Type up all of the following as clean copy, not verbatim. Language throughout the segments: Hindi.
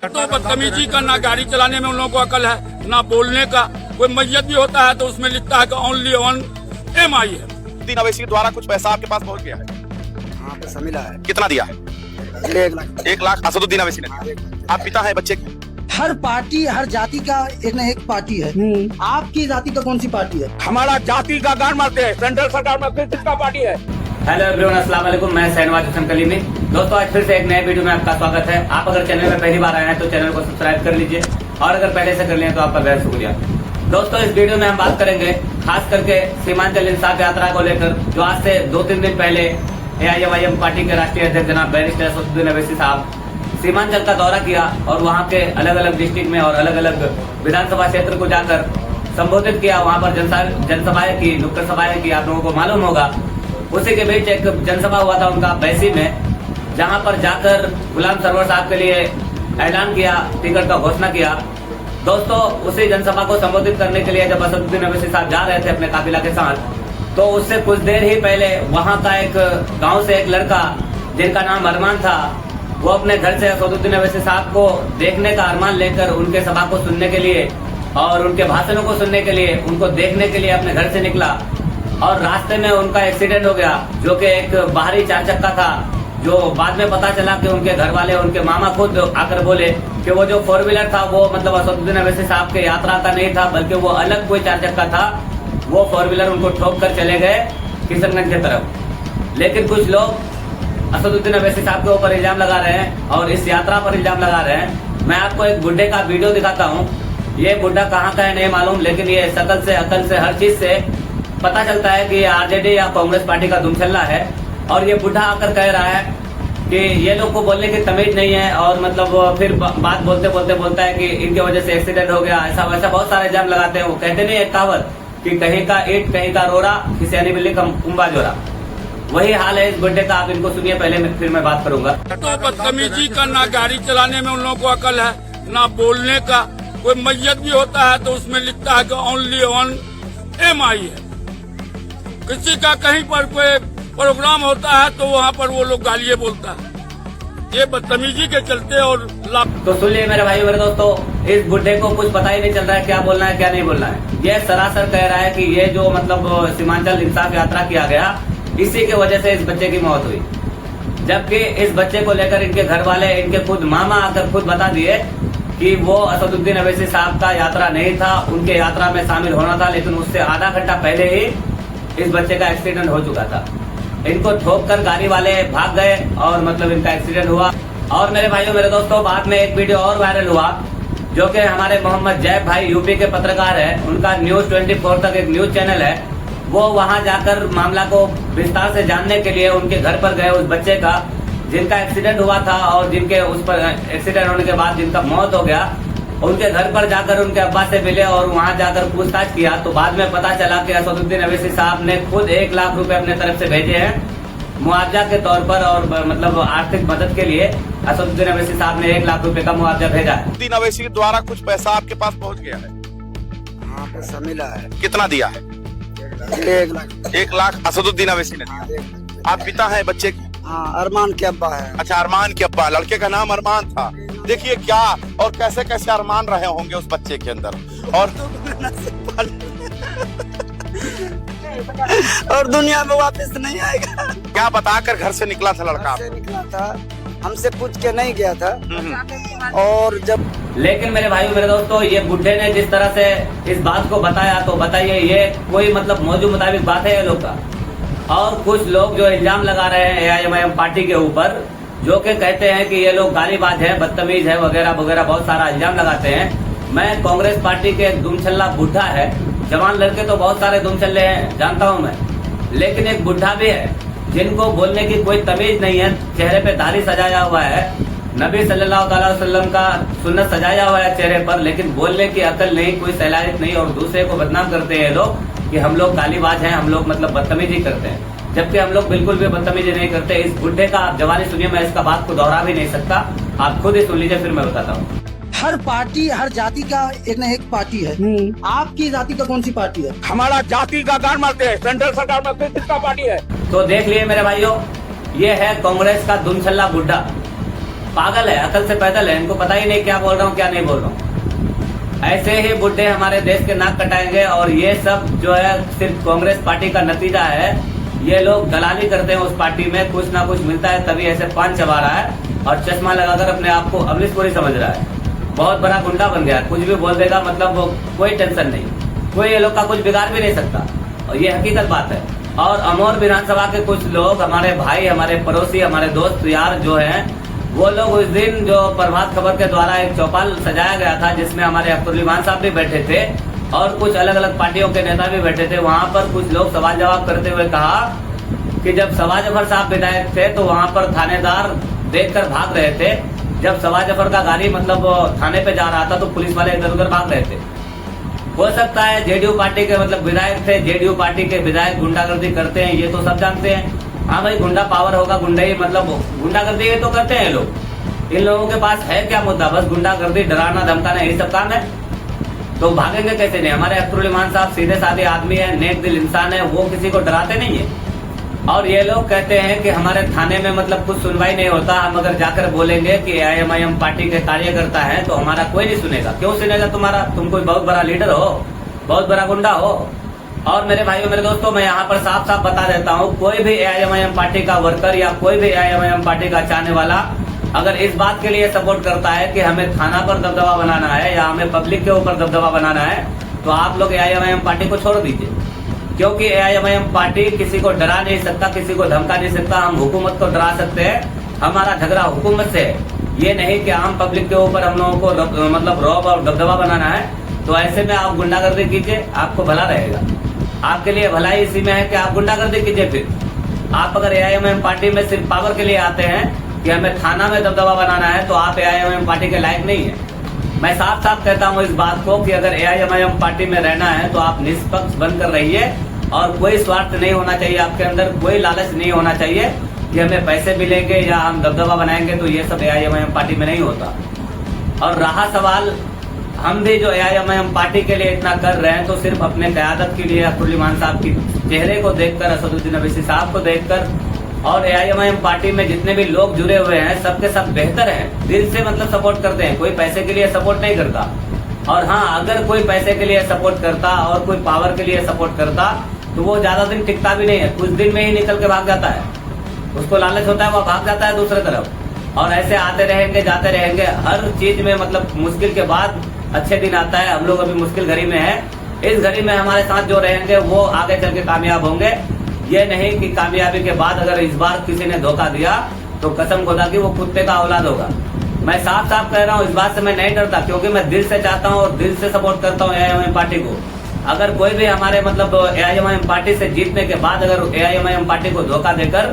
तो बदतमीजी का, ना गाड़ी चलाने में उन लोगों को अकल है, ना बोलने का। कोई मैयत भी होता है तो उसमें लिखता है कि ओनली ऑन MIM। तीन अवैसी द्वारा कुछ पैसा आपके पास पहुंच गया है? हाँ, पैसा मिला है। कितना दिया है? 1 लाख। 1 लाख असदुद्दीन अवैसी ने दिया। आप पिता है बच्चे के? हर पार्टी, हर जाति का एक न एक पार्टी है। आपकी जाति का कौन सी पार्टी है? हमारा जाति का गान मारते हैं, सेंट्रल सरकार में किसका पार्टी है? हेलो एवरीवन, अस्सलाम वालेकुम। मैं शहनवाज हुसैन कलीमी। दोस्तों, आज फिर से एक नए वीडियो में आपका स्वागत है। आप अगर चैनल में पहली बार आए हैं तो चैनल को सब्सक्राइब कर लीजिए, और अगर पहले से कर लिया तो आपका बेहद शुक्रिया। दोस्तों, इस वीडियो में हम बात करेंगे खास करके सीमांचल इंसाफ यात्रा को लेकर, जो आज से 2-3 दिन पहले AIMIM पार्टी के राष्ट्रीय अध्यक्ष जनाब बैरिस्टर असदुद्दीन अवैसी साहब सीमांचल का दौरा किया और वहाँ के अलग अलग डिस्ट्रिक्ट में और अलग अलग विधानसभा क्षेत्र को जाकर संबोधित किया। वहाँ पर जनसभाएं की, नुक्कड़ सभाएं की, आप लोगों को मालूम होगा। उसी के बीच एक जनसभा हुआ था उनका बैसी में, जहाँ पर जाकर गुलाम सरवर साहब के लिए ऐलान किया, टिकट का घोषणा किया। दोस्तों, उसी जनसभा को संबोधित करने के लिए जब असदुद्दीन अवैसी साहब जा रहे थे अपने काफिला के साथ, तो उससे कुछ देर ही पहले वहाँ का एक गाँव से एक लड़का जिनका नाम अरमान था, वो अपने घर से असदुद्दीन अवैसी साहब को देखने का अरमान लेकर उनके सभा को सुनने के लिए और उनके भाषणों को सुनने के लिए, उनको देखने के लिए अपने घर से निकला। और रास्ते में उनका एक्सीडेंट हो गया, जो कि एक बाहरी 4 चक्का था, जो बाद में पता चला कि उनके घर वाले, उनके मामा खुद आकर बोले कि वो जो 4 व्हीलर था वो मतलब असदुद्दीन अवैसी साहब के यात्रा का नहीं था, बल्कि वो अलग कोई 4 चक्का था। वो 4 व्हीलर उनको ठोक कर चले गए किशनगंज की तरफ। लेकिन कुछ लोग असदुद्दीन अवैसी साहब के ऊपर इल्जाम लगा रहे हैं और इस यात्रा पर इल्जाम लगा रहे हैं। मैं आपको एक बुड्ढे का वीडियो दिखाता हूँ। ये बुड्ढा कहाँ का है नहीं मालूम, लेकिन ये शकल से, अकल से, हर चीज से पता चलता है कि ये RJD या कांग्रेस पार्टी का दुमछल्ला है। और ये बुढ़ा आकर कह रहा है कि ये लोग को बोलने की तमीज नहीं है, और मतलब फिर बात बोलते बोलते बोलता है कि इनकी वजह से एक्सीडेंट हो गया, ऐसा वैसा बहुत सारे इल्जाम लगाते हैं। वो कहते नहीं एक कहावत कि कहीं का ईंट कहीं का रोड़ा, किसी बिल्ली का कुंबा जोड़ा। वही हाल है इस बुड्ढे का। आप इनको सुनिए पहले, फिर मैं बात करूंगा। तो बदतमीजी का, ना गाड़ी चलाने में उन लोगों को अकल है, ना बोलने का। कोई मैयत भी होता है तो उसमें लिखता है कि ओनली ऑन MIM। किसी का कहीं पर कोई प्रोग्राम होता है तो वहाँ पर वो लोग गालियाँ बोलता है। ये बदतमीजी के चलते और तो सुनिए मेरे भाई, मेरे दोस्तों, इस बुड्ढे को कुछ पता ही नहीं चल रहा है क्या बोलना है क्या नहीं बोलना है। ये सरासर कह रहा है कि ये जो मतलब सीमांचल इंसाफ यात्रा किया गया, इसी के वजह से इस बच्चे की मौत हुई। जबकि इस बच्चे को लेकर इनके घर वाले, इनके खुद मामा आकर खुद बता दिए कि वो असदुद्दीन अवैसी साहब का यात्रा नहीं था, उनके यात्रा में शामिल होना था, लेकिन उससे आधा घंटा पहले ही इस बच्चे का एक्सीडेंट हो चुका था। इनको ठोक कर गाड़ी वाले भाग गए और मतलब इनका एक्सीडेंट हुआ। और मेरे भाइयों, मेरे दोस्तों, बाद में एक वीडियो और वायरल हुआ, जो कि हमारे मोहम्मद जैब भाई यूपी के पत्रकार है, उनका न्यूज 24 तक एक न्यूज चैनल है। वो वहां जाकर मामला को विस्तार से जानने के लिए उनके घर पर गए, उस बच्चे का जिनका एक्सीडेंट हुआ था और जिनके उस पर एक्सीडेंट होने के बाद जिनका मौत हो गया, उनके घर पर जाकर उनके अब्बा से मिले और वहां जाकर पूछताछ किया। तो बाद में पता चला कि असदुद्दीन अवैसी साहब ने खुद 1 लाख रुपए अपने तरफ से भेजे हैं मुआवजा के तौर पर, और मतलब आर्थिक मदद के लिए असदुद्दीन अवैसी साहब ने 1 लाख रुपए का मुआवजा भेजा है। तीन अवैसी द्वारा कुछ पैसा आपके पास पहुंच गया है? हाँ, पैसा मिला है। कितना दिया है? 1 लाख। 1 लाख असदुद्दीन अवैसी ने दिया। आप पिता है बच्चे के? हाँ, अरमान के अब्बा है। अच्छा, अरमान के अब्बा। लड़के का नाम अरमान था। देखिए क्या और कैसे कैसे अरमान रहे होंगे उस बच्चे के अंदर। और दुनिया में वापस नहीं आएगा। क्या बताकर घर से निकला था लड़का? से निकला था, हमसे पूछ के नहीं गया था। और जब लेकिन मेरे भाइयों, मेरे दोस्तों, ये बुड्ढे ने जिस तरह से इस बात को बताया, तो बताइए ये कोई मतलब मौजूद मुताबिक बात है ये लोग का? और कुछ लोग जो इल्जाम लगा रहे हैं AIMIM पार्टी के ऊपर, जो कि कहते हैं कि ये लोग गालीबाज है, बदतमीज है, वगैरह वगैरह बहुत सारा इल्जाम लगाते हैं। मैं कांग्रेस पार्टी के एक दुमछल्ला बुढ़ा है, जवान लड़के तो बहुत सारे दुमछल्ले हैं, जानता हूं मैं, लेकिन एक बुढ़ा भी है जिनको बोलने की कोई तमीज नहीं है। चेहरे पे दाढ़ी सजाया हुआ है, नबी सल्लल्लाहु अलैहि वसल्लम का सुन्नत सजाया हुआ है चेहरे पर, लेकिन बोलने की अकल नहीं, कोई सलाहियत नहीं, और दूसरे को बदनाम करते हैं लोग कि हम लोग गालीबाज हैं, हम लोग मतलब बदतमीजी करते हैं, जबकि हम लोग बिल्कुल भी बदतमीजी नहीं करते। इस बुड्ढे का आप जवानी सुनिए, मैं इसका बात को दोहरा भी नहीं सकता, आप खुद ही सुन लीजिए, फिर मैं बताता हूँ। हर पार्टी, हर जाति का एक न एक पार्टी है। आपकी जाति का कौन सी पार्टी है? हमारा जाति का गान मारते हैं, सेंट्रल सरकार में किसका पार्टी है? तो देख लिए मेरे भाइयों, ये है कांग्रेस का दुमछल्ला बुड्ढा। पागल है, अकल से पैदल है, इनको पता ही नहीं क्या बोल रहा हूँ क्या नहीं बोल रहा हूँ। ऐसे ही बुड्ढे हमारे देश के नाक कटाएंगे और ये सब जो है सिर्फ कांग्रेस पार्टी का नतीजा है। ये लोग दलाली करते हैं उस पार्टी में, कुछ ना कुछ मिलता है तभी ऐसे पान चबा रहा है और चश्मा लगाकर अपने आप को अमरीशपुरी समझ रहा है। बहुत बड़ा गुंडा बन गया, कुछ भी बोल देगा, मतलब वो कोई टेंशन नहीं, कोई ये लोग का कुछ बिगाड़ भी नहीं सकता और ये हकीकत बात है। और अमोर विधानसभा के कुछ लोग, हमारे भाई, हमारे पड़ोसी, हमारे दोस्त यार जो हैं, वो लोग उस दिन जो प्रभात खबर के द्वारा एक चौपाल सजाया गया था जिसमें हमारे अख्तरुल साहब भी बैठे थे और कुछ अलग अलग पार्टियों के नेता भी बैठे थे। वहां पर कुछ लोग सवाल जवाब करते हुए कहा कि जब सवा जफर साहब विधायक थे तो वहां पर थानेदार देखकर भाग रहे थे। जब सवा जफर का गाड़ी मतलब थाने पे जा रहा था तो पुलिस वाले इधर उधर भाग रहे थे। हो सकता है जेडीयू पार्टी के मतलब विधायक थे, जेडीयू पार्टी के विधायक गुंडागर्दी करते हैं, ये तो सब जानते हैं। हाँ भाई, गुंडा पावर होगा, गुंडा ही मतलब गुंडागर्दी ये तो करते हैं लोग। इन लोगों के पास है क्या मुद्दा? बस गुंडागर्दी, डराना धमकाना, यही सब काम है। तो भागेंगे कैसे नहीं? हमारे अख्तरुल साहब सीधे साधे आदमी है, नेक दिल इंसान है, वो किसी को डराते नहीं है। और ये लोग कहते हैं कि हमारे थाने में मतलब कुछ सुनवाई नहीं होता, हम अगर जाकर बोलेंगे कि AIMIM पार्टी के कार्यकर्ता है तो हमारा कोई नहीं सुनेगा। क्यों सुनेगा तुम्हारा? तुम कोई बहुत बड़ा लीडर हो, बहुत बड़ा गुंडा हो। और मेरे भाइयों, मेरे दोस्तों, मैं यहाँ पर साफ साफ बता देता हूँ, कोई भी AIMIM पार्टी का वर्कर या कोई भी AIMIM पार्टी का चाहने वाला अगर इस बात के लिए सपोर्ट करता है कि हमें थाना पर दबदबा बनाना है या हमें पब्लिक के ऊपर दबदबा बनाना है, तो आप लोग AIMIM पार्टी को छोड़ दीजिए। क्योंकि AIMIM पार्टी किसी को डरा नहीं सकता, किसी को धमका नहीं सकता। हम हुकूमत को डरा सकते हैं, हमारा झगड़ा हुकूमत से है, ये नहीं कि आम पब्लिक के ऊपर हम लोगों को मतलब रौब और दबदबा बनाना है। तो ऐसे में आप गुंडागर्दी कीजिए, आपको भला रहेगा। आपके लिए भलाई इसी में है कि आप गुंडागर्दी कीजिए। फिर आप अगर AIMIM पार्टी में सिर्फ पावर के लिए आते हैं कि हमें थाना में दबदबा बनाना है, तो आप AIMIM पार्टी के लायक नहीं है। मैं साफ साफ कहता हूँ इस बात को कि अगर AIMIM पार्टी में रहना है तो आप निष्पक्ष बनकर रहिए और कोई स्वार्थ नहीं होना चाहिए आपके अंदर, कोई लालच नहीं होना चाहिए कि हमें पैसे मिलेंगे या हम दबदबा बनाएंगे। तो ये सब AIMIM पार्टी में नहीं होता। और रहा सवाल, हम भी जो AIMIM पार्टी के लिए इतना कर रहे हैं तो सिर्फ अपने क़यादत के लिए अख्तरुल साहब की चेहरे को देखकर, असदुद्दीन अवैसी साहब को देखकर, और AIMIM पार्टी में जितने भी लोग जुड़े हुए हैं सबके सब बेहतर हैं, दिल से मतलब सपोर्ट करते हैं, कोई पैसे के लिए सपोर्ट नहीं करता। और हाँ, अगर कोई पैसे के लिए सपोर्ट करता और कोई पावर के लिए सपोर्ट करता तो वो ज्यादा दिन टिकता भी नहीं है, कुछ दिन में ही निकल के भाग जाता है। उसको लालच होता है, वो भाग जाता है दूसरे तरफ। और ऐसे आते रहेंगे जाते रहेंगे, हर चीज में मतलब मुश्किल के बाद अच्छे दिन आता है। हम लोग अभी मुश्किल घड़ी में है, इस घड़ी में हमारे साथ जो रहेंगे वो आगे चल के कामयाब होंगे। ये नहीं कि कामयाबी के बाद अगर इस बार किसी ने धोखा दिया तो कसम खुदा की वो कुत्ते का औलाद होगा। मैं साफ साफ कह रहा हूँ, इस बात से मैं नहीं डरता, क्योंकि मैं दिल से चाहता हूँ और दिल से सपोर्ट करता हूँ AIMIM पार्टी को। अगर कोई भी हमारे मतलब AIMIM पार्टी से जीतने के बाद अगर AIMIM पार्टी को धोखा देकर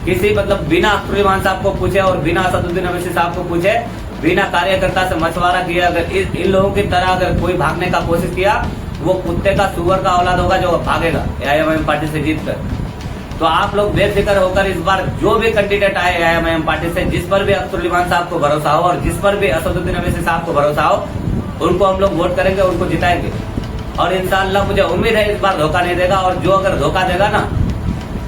किसी मतलब बिना अख्तरुल साहब को पूछे और बिना असदुद्दीन अवैसी साहब को पूछे, बिना कार्यकर्ता से मशवरा किया, अगर इन लोगों की तरह अगर कोई भागने का कोशिश किया, वो कुत्ते का सुअर का औलाद होगा जो भागेगा AIMIM पार्टी से जीत कर। तो आप लोग बेफिक्र होकर इस बार जो भी कैंडिडेट आए AIMIM पार्टी से, जिस पर भी अख्तरुल साहब को भरोसा हो और जिस पर भी असदुद्दीन अवैसी साहब को भरोसा हो, उनको हम लोग वोट करेंगे, उनको जिताएंगे। और इंशाअल्लाह मुझे उम्मीद है इस बार धोखा नहीं देगा, और जो अगर धोखा देगा ना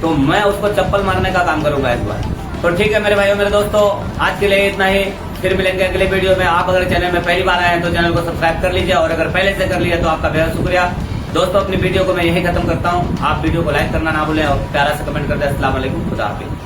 तो मैं उसको चप्पल मारने का काम करूंगा इस बार। तो ठीक है मेरे भाइयों, मेरे दोस्तों, आज के लिए इतना ही। फिर मिलेंगे अगले वीडियो में। आप अगर चैनल में पहली बार आए हैं तो चैनल को सब्सक्राइब कर लीजिए, और अगर पहले से कर लिया तो आपका बेहद शुक्रिया। दोस्तों, अपनी वीडियो को मैं यही खत्म करता हूँ। आप वीडियो को लाइक करना ना भूलें और प्यारा से कमेंट करते हैं। अस्सलाम वालेकुम, खुदा हाफिज़।